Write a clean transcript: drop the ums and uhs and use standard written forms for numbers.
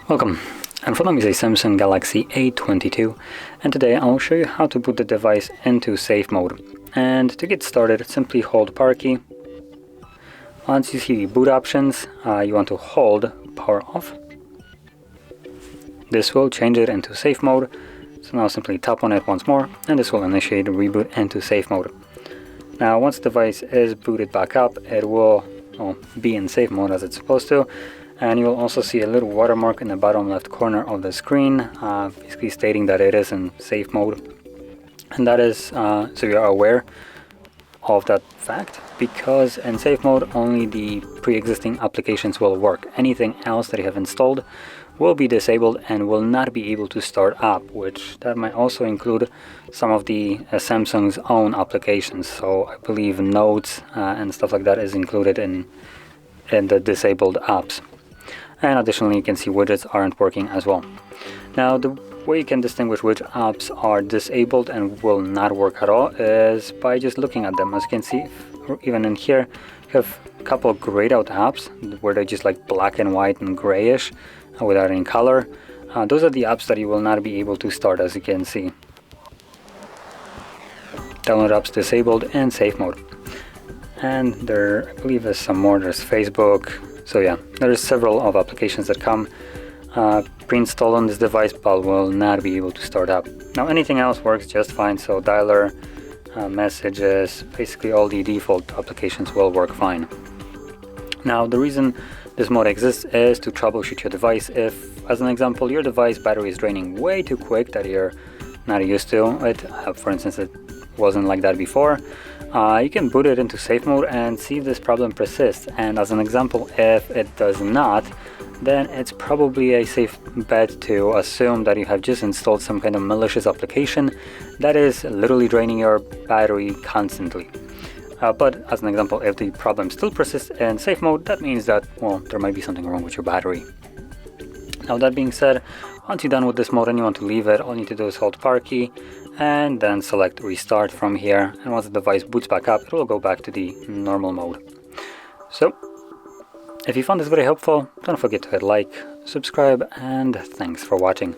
Welcome, in front of me is a Samsung Galaxy A22, and today I will show you how to put the device into safe mode. And to get started, simply hold power key. Once you see the boot options, you want to hold power off. This will change it into safe mode, so now simply tap on it once more, and this will initiate a reboot into safe mode. Now once the device is booted back up, it will be in safe mode as it's supposed to. And you will also see a little watermark in the bottom left corner of the screen, basically stating that it is in safe mode. And that is so you are aware of that fact, because in safe mode only the pre-existing applications will work. Anything else that you have installed will be disabled and will not be able to start up, which that might also include some of the Samsung's own applications. So I believe Notes and stuff like that is included in the disabled apps. And additionally, you can see widgets aren't working as well. Now, the way you can distinguish which apps are disabled and will not work at all is by just looking at them. As you can see, even in here, you have a couple of grayed out apps where they're just like black and white and grayish without any color. Those are the apps that you will not be able to start, as you can see. Download apps disabled and safe mode. And there, I believe there's some more. There's Facebook. So yeah, there's several of applications that come pre-installed on this device but will not be able to start up. Now anything else works just fine, so dialer, messages, basically all the default applications will work fine. Now the reason this mode exists is to troubleshoot your device. If, as an example, your device battery is draining way too quick that you're not used to it, for instance it wasn't like that before, you can boot it into safe mode and see if this problem persists. And as an example, if it does not, then it's probably a safe bet to assume that you have just installed some kind of malicious application that is literally draining your battery constantly. But as an example, if the problem still persists in safe mode, that means that, well, there might be something wrong with your battery. Now that being said, once you're done with this mode and you want to leave it, all you need to do is hold power key and then select restart from here, and once the device boots back up, it will go back to the normal mode. So, if you found this very helpful, don't forget to hit like, subscribe, and thanks for watching.